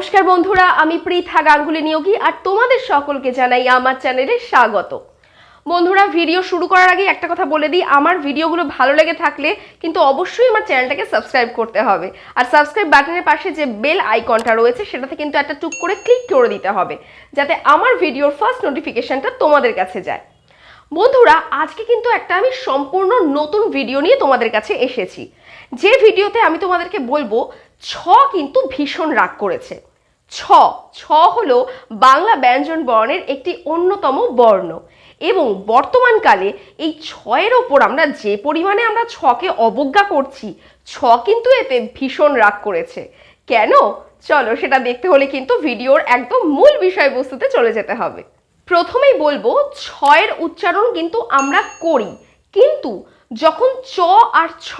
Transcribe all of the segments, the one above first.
নমস্কার বন্ধুরা, আমি পৃথা গাঙ্গুলি নিয়োগী আর তোমাদের সকলকে জানাই আমার চ্যানেলে স্বাগত। বন্ধুরা, ভিডিও শুরু করার আগে একটা কথা বলে দিই, আমার ভিডিওগুলো ভালো লেগে থাকলে কিন্তু অবশ্যই আমার চ্যানেলটাকে সাবস্ক্রাইব করতে হবে। আর সাবস্ক্রাইব বাটনের পাশে যে বেল আইকনটা রয়েছে সেটাতে কিন্তু একটা টুক করে ক্লিক করে দিতে হবে, যাতে আমার ভিডিওর ফার্স্ট নোটিফিকেশনটা তোমাদের কাছে যায়। বন্ধুরা, আজকে কিন্তু একটা আমি সম্পূর্ণ নতুন ভিডিও নিয়ে তোমাদের কাছে এসেছি, যে ভিডিওতে আমি তোমাদেরকে বলবো ছ কিন্তু ভীষণ রাগ করেছে। ছ ছ হলো বাংলা ব্যঞ্জন বর্ণের একটি অন্যতম বর্ণ এবং বর্তমানকালে এই ছয়ের ওপর আমরা যে পরিমাণে আমরা ছকে অবজ্ঞা করছি, ছ কিন্তু এতে ভীষণ রাগ করেছে। কেন? চলো সেটা দেখতে হলে কিন্তু ভিডিওর একদম মূল বিষয়বস্তুতে চলে যেতে হবে। প্রথমেই বলবো, ছয়ের উচ্চারণ কিন্তু আমরা করি, কিন্তু যখন চ আর ছ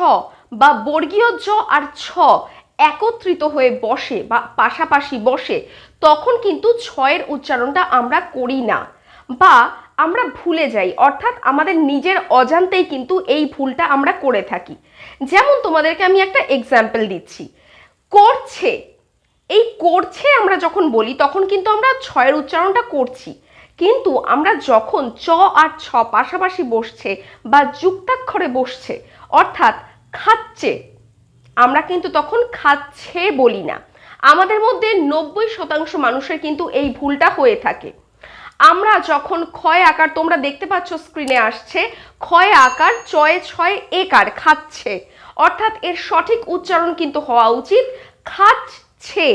বা বর্গীয় জ আর ছ একত্রিত হয়ে বসে বা পাশাপাশি বসে, তখন কিন্তু ছয়ের উচ্চারণটা আমরা করি না বা আমরা ভুলে যাই, অর্থাৎ আমাদের নিজের অজান্তেই কিন্তু এই ভুলটা আমরা করে থাকি। যেমন তোমাদেরকে আমি একটা এক্সাম্পল দিচ্ছি, করছে। এই করছে আমরা যখন বলি তখন কিন্তু আমরা ছয়ের উচ্চারণটা করছি, কিন্তু আমরা যখন চ আর ছ পাশাপাশি বসছে বা যুক্তাক্ষরে বসছে, অর্থাৎ খাচ্ছে, আমরা কিন্তু তখন খাচ্ছে বলি না। আমাদের মধ্যে 90% মানুষের কিন্তু এই ভুলটা হয়ে থাকে। আমরা যখন ক্ষয় আকার, তোমরা দেখতে পাচ্ছ স্ক্রিনে আসছে, ক্ষয় আকার চয়ে ছয় একার খাচ্ছে, অর্থাৎ এর সঠিক উচ্চারণ কিন্তু হওয়া উচিত খাচ্ছে,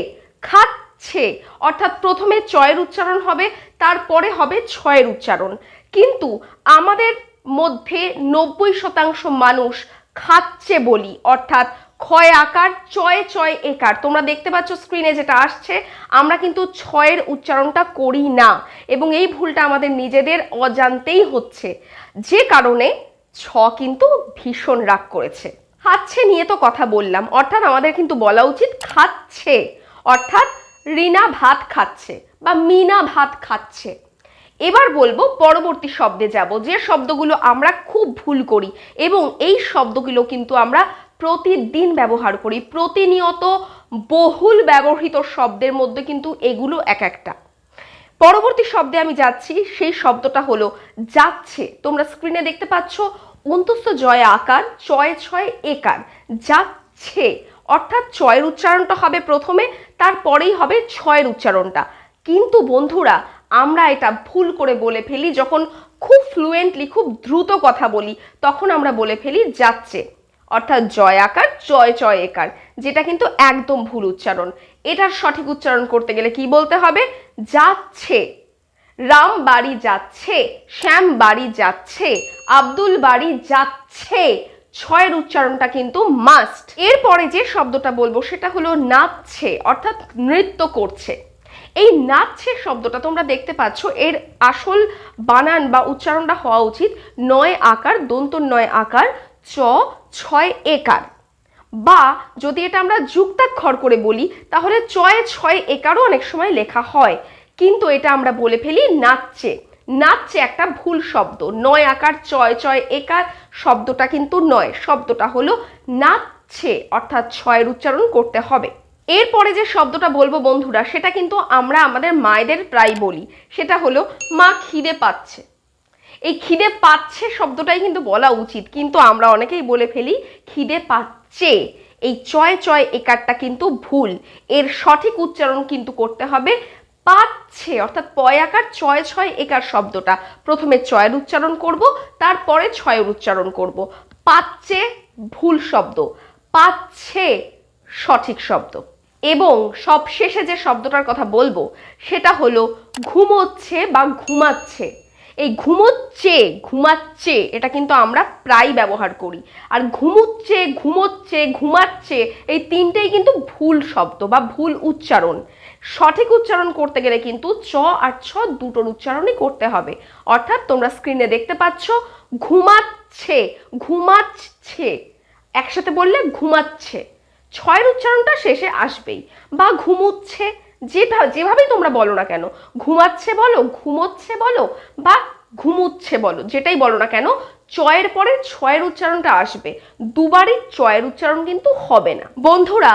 খাচ্ছে, অর্থাৎ প্রথমে চয়ের উচ্চারণ হবে, তারপরে হবে ছয়ের উচ্চারণ। কিন্তু আমাদের মধ্যে 90% মানুষ খাচ্ছে বলি, অর্থাৎ ক্ষয় আকার চয়ে ছয় একার, তোমরা দেখতে পাচ্ছ স্ক্রিনে যেটা আসছে, আমরা কিন্তু ছয়ের উচ্চারণটা করি না এবং এই ভুলটা আমাদের নিজেদের অজান্তেই হচ্ছে, যে কারণে ছ কিন্তু ভীষণ রাগ করেছে। খাচ্ছে নিয়ে তো কথা বললাম, অর্থাৎ আমাদের কিন্তু বলা উচিত খাচ্ছে, অর্থাৎ রিনা ভাত খাচ্ছে বা মিনা ভাত খাচ্ছে। এবার বলবো, পরবর্তী শব্দে যাব, যে শব্দগুলো আমরা খুব ভুল করি এবং এই শব্দগুলো কিন্তু আমরা প্রতিদিন ব্যবহার করি, প্রতিনিয়ত বহুল ব্যবহৃত শব্দের মধ্যে কিন্তু এগুলো এক একটা। পরবর্তী শব্দে আমি যাচ্ছি, সেই শব্দটা হলো যাচ্ছে। তোমরা স্ক্রিনে দেখতে পাচ্ছ অন্তস্থ জয় আকার চয়ে ছয় একার, যাচ্ছে, অর্থাৎ ছয়ের উচ্চারণটা হবে প্রথমে, তারপরেই হবে ছয়ের উচ্চারণটা। কিন্তু বন্ধুরা, আমরা এটা ভুল করে বলে ফেলি, যখন খুব ফ্লুয়েন্টলি খুব দ্রুত কথা বলি তখন আমরা বলে ফেলি যাচ্ছে, অর্থাৎ জয় আকার চয় ছয় একার, যেটা কিন্তু একদম ভুল উচ্চারণ। এটার সঠিক উচ্চারণ করতে গেলে কি বলতে হবে? যাচ্ছে। রাম বাড়ি যাচ্ছে, শ্যাম বাড়ি যাচ্ছে, আব্দুল বাড়ি যাচ্ছে, ছয়ের উচ্চারণটা কিন্তু মাস্ট। এরপরে যে শব্দটা বলবো সেটা হলো নাচছে, অর্থাৎ নৃত্য করছে। এই নাচছে শব্দটা তোমরা দেখতে পাচ্ছ, এর আসল বানান বা উচ্চারণটা হওয়া উচিত নয় আকার দন্ত নয় আকার চ ছয় একার, বা যদি এটা আমরা যুক্তাক্ষর করে বলি তাহলে চয়ে ছয় একারও অনেক সময় লেখা হয়, কিন্তু এটা আমরা বলে ফেলি নাচছে। নাচছে একটা ভুল শব্দ, নয় আকার চয় ছয় একার শব্দটা কিন্তু নয়, শব্দটা হলো নাচছে, অর্থাৎ ছয়ের উচ্চারণ করতে হবে। এরপরে যে শব্দটা বলবো বন্ধুরা, সেটা কিন্তু আমরা আমাদের মায়েদের প্রায় বলি, সেটা হলো মা খিদে পাচ্ছে। এই খিদে পাচ্ছে শব্দটাই কিন্তু বলা উচিত, কিন্তু আমরা অনেকেই বলে ফেলি খিদে পাচ্ছে। এই চয় ছয় একারটা কিন্তু ভুল, এর সঠিক উচ্চারণ কিন্তু করতে হবে পাচ্ছে, অর্থাৎ পয় আকার চয় ছয় একার শব্দটা প্রথমে চয়ের উচ্চারণ করব, তারপরে ছয়ের উচ্চারণ করব। পাচ্ছে ভুল শব্দ, পাচ্ছে সঠিক শব্দ। এবং সবশেষে যে শব্দটার কথা বলবো সেটা হলো ঘুমোচ্ছে বা ঘুমাচ্ছে। এই ঘুমোচ্ছে ঘুমাচ্ছে এটা কিন্তু আমরা প্রায় ব্যবহার করি, আর ঘুমোচ্ছে ঘুমোচ্ছে ঘুমাচ্ছে এই তিনটেই কিন্তু ভুল শব্দ বা ভুল উচ্চারণ। সঠিক উচ্চারণ করতে গেলে কিন্তু চ আর ছ দুটোর উচ্চারণই করতে হবে, অর্থাৎ তোমরা স্ক্রিনে দেখতে পাচ্ছ ঘুমাচ্ছে ঘুমাচ্ছে, একসাথে বললে ঘুমাচ্ছে, ছয়ের উচ্চারণটা শেষে আসবেই, বা ঘুমুচ্ছে, যেভাবেই তোমরা বলো না কেন, ঘুমাচ্ছে বলো, ঘুমোচ্ছে বলো বা ঘুমুচ্ছে বলো, যেটাই বলো না কেন, চয়ের পরে ছয়ের উচ্চারণটা আসবে, দুবারই চয়ের উচ্চারণ কিন্তু হবে না। বন্ধুরা,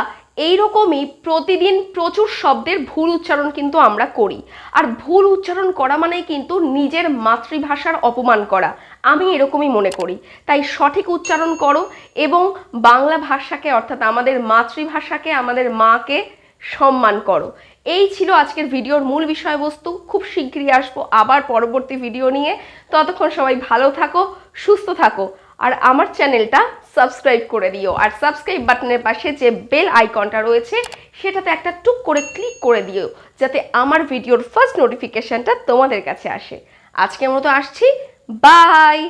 এইরকমই প্রতিদিন প্রচুর শব্দের ভুল উচ্চারণ কিন্তু আমরা করি। আর ভুল উচ্চারণ করা মানেই কিন্তু নিজের মাতৃভাষার অপমান করা, আমি এরকমই মনে করি। তাই সঠিক উচ্চারণ করো এবং বাংলা ভাষাকে অর্থাৎ আমাদের মাতৃভাষাকে, আমাদের মাকে সম্মান করো। এই ছিল আজকের ভিডিওর মূল বিষয়বস্তু। খুব শীঘ্রই আসবো আবার পরবর্তী ভিডিও নিয়ে। ততক্ষণ সবাই ভালো থাকো, সুস্থ থাকো, আর আমার চ্যানেলটা সাবস্ক্রাইব করে দিও। আর সাবস্ক্রাইব বাটনের পাশে যে বেল আইকনটা রয়েছে সেটাতে একটা টুক করে ক্লিক করে দিও, যাতে আমার ভিডিওর ফার্স্ট নোটিফিকেশনটা তোমাদের কাছে আসে। আজকের মতো আসছি, বাই।